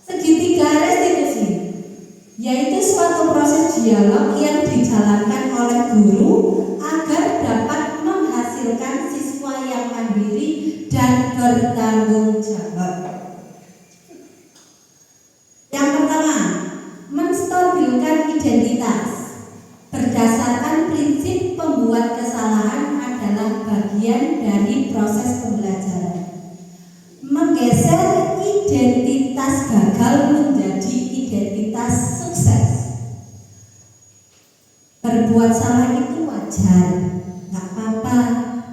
Segitiga restitusi yaitu suatu proses dialog yang dijalankan oleh guru agar dapat menghasilkan siswa yang mandiri dan bertanggung jawab. Yang pertama, menstabilkan identitas berdasarkan prinsip pembuat kesalahan adalah bagian dari proses pembelajaran. Menggeser identitas gagal menjadi identitas sukses. Berbuat salah itu wajar, nggak apa-apa,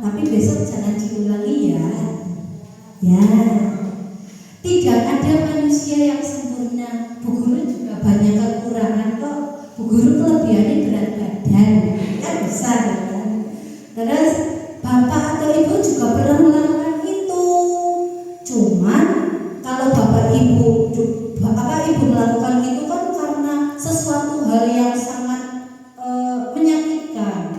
tapi besok jangan diulangi ya. Ya, tidak ada manusia yang sempurna. Bu Guru juga banyak kekurangan kok. Bu Guru kelebihannya berat badan, kan besar kan. Terus Bapak atau Ibu juga pernah melakukan itu. Cuman kalau Bapak Ibu melakukan itu kan karena sesuatu hal yang sangat menyakitkan.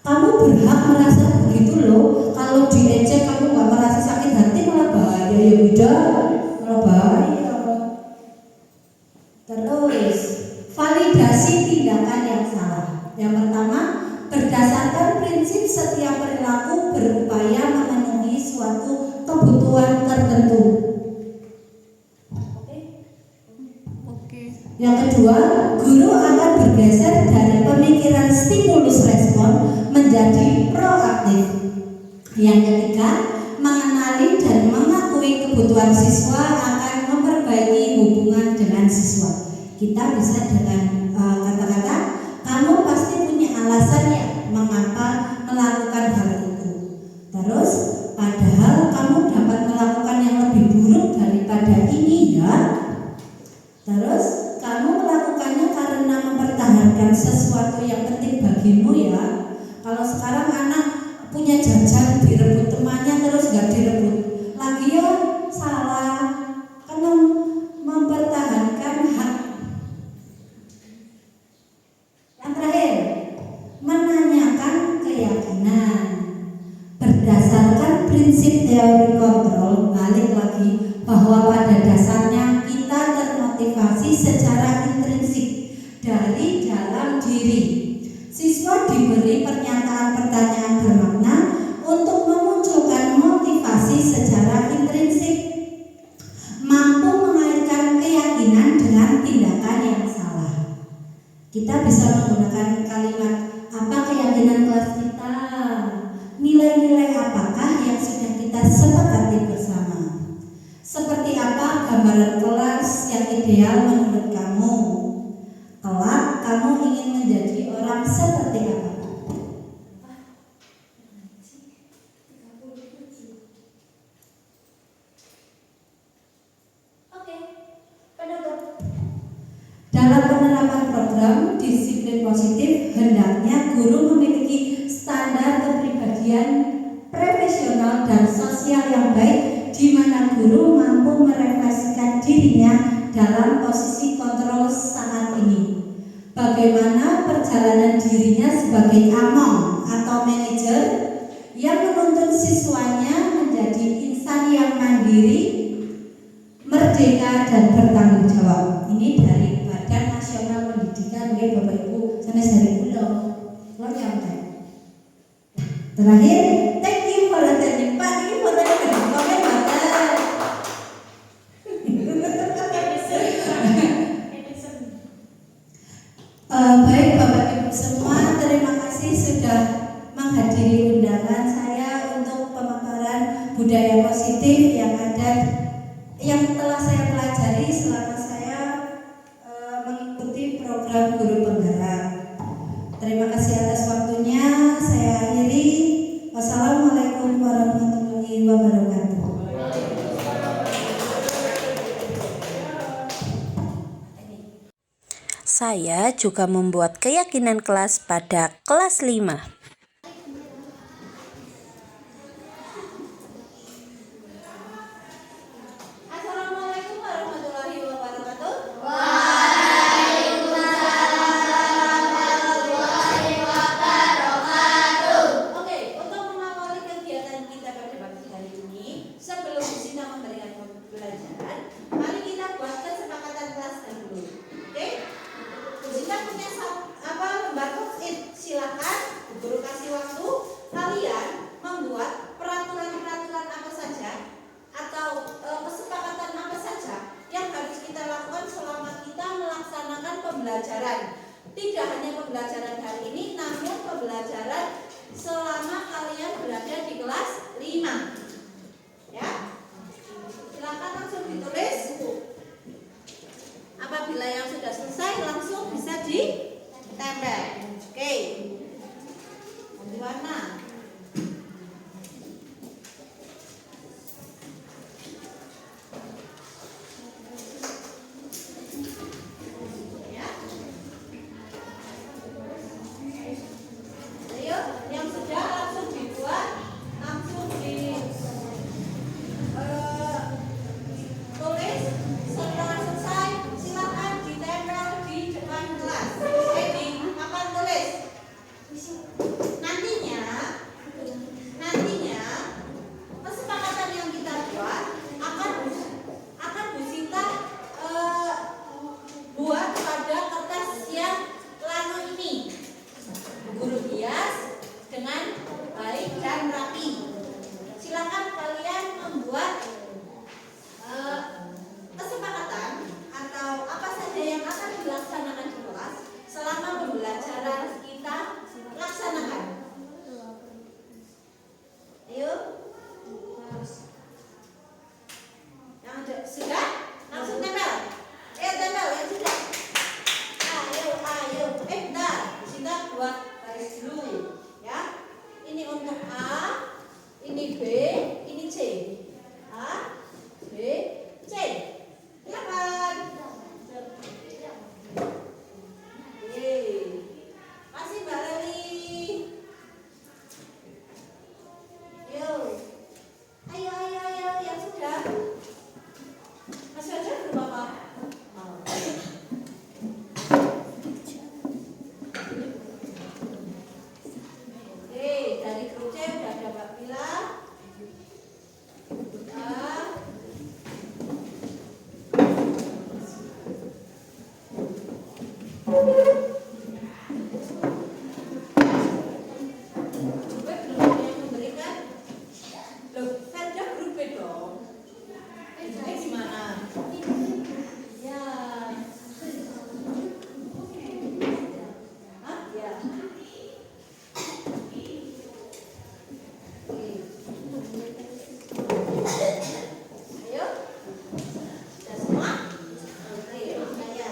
Kamu berhak merasa begitu loh. Kalau dileceh kamu nggak merasa sakit hati malah bahaya ya beda, malah bahaya. Terus validasi tindakan yang salah. Yang pertama, berdasarkan prinsip setiap perilaku berupaya memenuhi suatu kebutuhan tertentu. Yang kedua, guru akan bergeser dari pemikiran stimulus respon menjadi proaktif. Yang ketiga, mengenali dan mengakui kebutuhan siswa akan memperbaiki hubungan dengan siswa. Kita bisa dengan kata-kata, kamu pasti punya alasan ya mengapa melakukan hal itu. Terus, padahal kamu dapat melakukan yang lebih buruk daripada ini ya. Terus kamu melakukannya karena mempertahankan sesuatu yang penting bagimu ya. Kalau sekarang anak punya jajan direbut temannya terus gak direbut lagi ya salah, karena mempertahankan hak. Yang terakhir, menanyakan keyakinan berdasarkan prinsip teori kontrol. Balik lagi bahwa pada dasarnya kita termotivasi secara intrinsik dari dalam diri. Siswa diberi pertanyaan bermakna untuk memunculkan motivasi secara intrinsik, mampu mengaitkan keyakinan dengan tindakan yang salah. Kita bisa menggunakan kalimat, apa keyakinan kelas kita? Nilai-nilai apakah yang sudah kita sepakati bersama? Seperti apa gambaran kelas yang ideal menurut kamu? guru memiliki standar kepribadian profesional dan sosial yang baik, di mana guru mampu merefleksikan dirinya dalam posisi kontrol saat ini. Bagaimana perjalanan dirinya sebagai among atau manajer yang menuntun siswanya menjadi insan yang mandiri, merdeka dan bertanggung jawab. Ini dari Badan Nasional Pendidikan, Bapak Ibu, sanes dari Pulau nyampe. Terakhir, thank you for attending. Pak, ini fotonya dari komen banget. Baik Bapak Ibu semua, terima kasih sudah menghadiri undangan saya untuk pemaparan budaya positif yang telah saya pelajari selama saya mengikuti program guru penggerak. Terima kasih atas waktunya. Saya akhiri. Wassalamualaikum warahmatullahi wabarakatuh. Saya juga membuat keyakinan kelas pada kelas 5. Assalamualaikum warahmatullahi wabarakatuh. Oke, untuk mengawali kegiatan kita pada pagi hari ini, sebelum Sinta memberikan pembelajaran, mari kita buat kesepakatan kelas dahulu. Oke? Sinta punya lembar post-it. Silakan guru kasih waktu kalian membuat peraturan-peraturan apa saja atau kesepakatan apa saja yang harus kita lakukan selama kita melaksanakan pembelajaran. Tidak hanya pembelajaran hari ini, namun pembelajaran selama kalian berada di kelas 5. Ya. Silakan langsung ditulis. Apabila yang sudah selesai langsung bisa ditempel. Oke. Ganti warna. Ya. Ayo, yang sudah langsung dibuat, langsung tulis. Setelah selesai, silakan ditempel di depan kelas. Di papan tulis. Nantinya kesepakatan yang kita buat akan Bu Sinta buat pada kertas yang lano ini. Guru hias dengan baik dan rapi. Silakan kalian membuat kesepakatan atau apa saja yang akan dilaksanakan di kelas selama pembelajaran kita laksanakan. Ayo. Yang sudah langsung tempel. Tempel yang sudah. Ayo. Bentar. Kita buat garis dulu, ya. Ini untuk A, ini B, ini C. A, B, C. Silakan. Oke. Kasih Mbak Leli. Ayo yang sudah. Masih aja belum apa? Oke, dari grup C udah ada Mbak Bila. Gue belum ada yang memberikan. Loh, ada grup B dong. Gimana? Ya. Hah? Ya. Ayo. Sudah semua? Oke, makanya.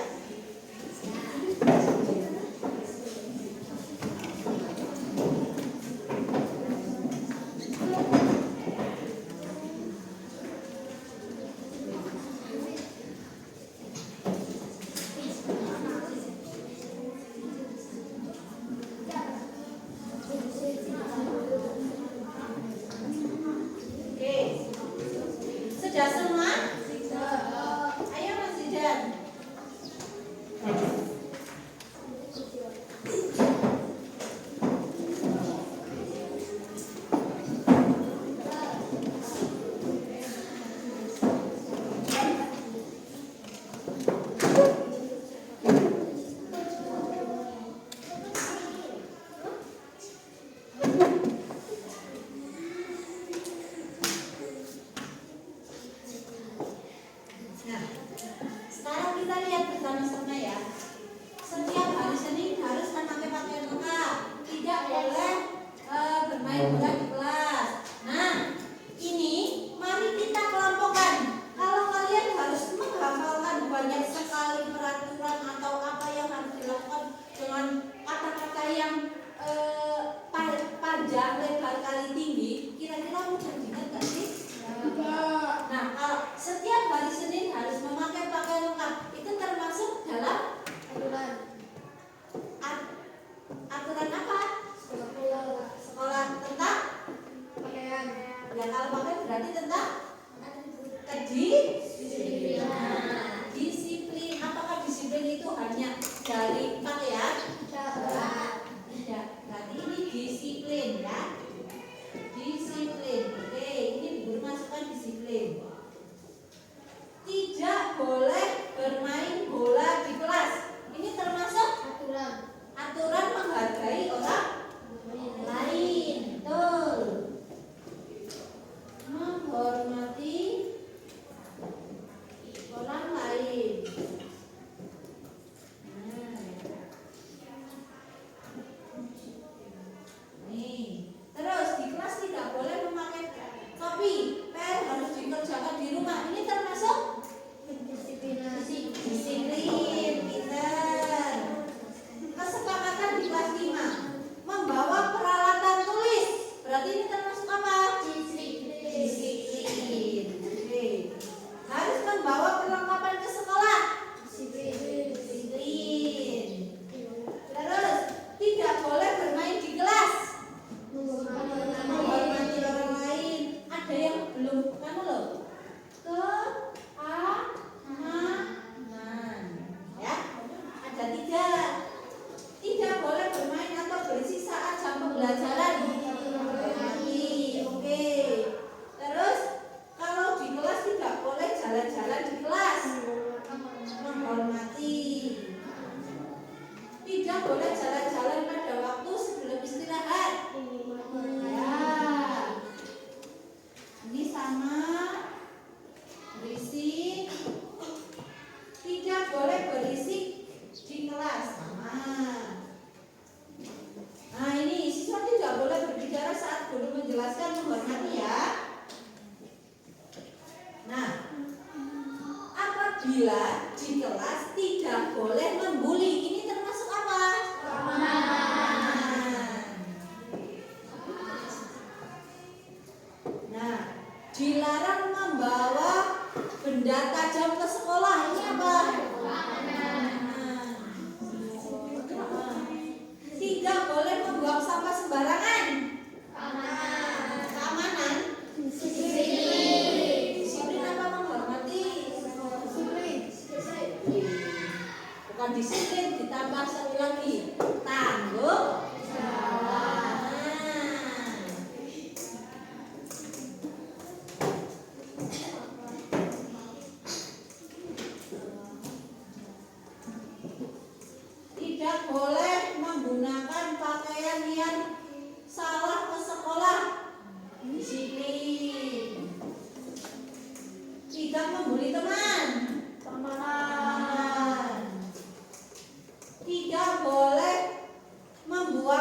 Sekarang kita lihat bersama-sama ya. Setiap hari Senin harus memakai pakaian lengkap. Tidak boleh bermain bola di kelas. Nah, ini mari kita kelompokkan. Kalau kalian harus menghafalkan banyak sekali peraturan atau apa yang harus dilakukan dengan kata-kata yang panjang, lebar, kali tinggi, kira-kira mudah diingat gak sih? Nah, kalau setiap hari Senin harus memakai pakaian lengkap, itu termasuk dalam aturan apa? Sekolah tentang pakaian. Ya, kalau pakaian berarti tentang disiplin. Disiplin. Apakah disiplin itu hanya dari pakaian? Tidak. Berarti ini disiplin ya. Disiplin. Oke, ini guru masukkan disiplin. Tidak boleh bermain bola di kelas. Ini termasuk aturan menghargai orang lain. Betul. Menghormati orang lain. Nih, terus di kelas tidak boleh memakai topi. PR harus dikerjakan di rumah. Ini termasuk disiplin. Pinter. Kesepakatan di kelas 5 membawa peralatan tulis. Berarti ini termasuk apa? Disiplin. Oke. Harus membawa perlengkapan ke sekolah. Disiplin. Terus tidak boleh bermain di kelas. Menghormati orang lain. Ada yang belum kamu loh. Keamanan. Ya. Ada 3. Tidak boleh bermain atau berisik saat jam pembelajaran. Oke. Terus kalau di kelas tidak boleh jalan-jalan di kelas. Menghormati. Tidak boleh jalan-jalan pada waktu sebelum istirahat. Ya. Ini sama. Berisik. Tidak boleh berisik di kelas. Sama. Nah, ini siswa tidak boleh berbicara saat guru menjelaskan. Menghormati ya. Nah, apabila di kelas tidak boleh membuli, ini termasuk apa? Nah, dilarang membawa benda tajam ke sekolah. Ini apa? Tidak boleh membuang sampah sembarangan. Keamanan. Disiplin apa menghormati? Bukan disiplin, ditambah satu lagi, tanggung jawab. Tidak boleh menggunakan pakaian yang salah ke sekolah. Disiplin. Tidak membuli teman. Tidak boleh membuat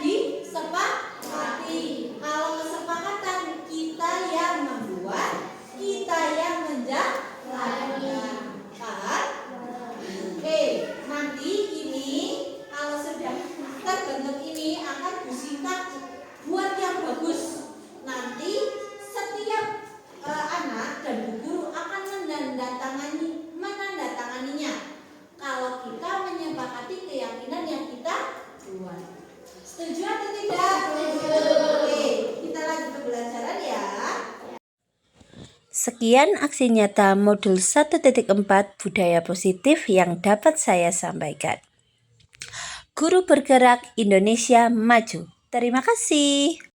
disepakati. Kalau kesepakatan kita yang membuat, kita yang menjalankan. Kan? Oke, nanti ini kalau sudah terbentuk ini akan Bu Sinta buat yang bagus. Nanti setiap anak dan bu guru akan menandatanganinya. Kalau kita menyepakati keyakinan yang kita buat. Setuju atau tidak? Oke, kita lanjut pembelajaran ya. Sekian aksi nyata modul 1.4 budaya positif yang dapat saya sampaikan. Guru Bergerak Indonesia Maju. Terima kasih.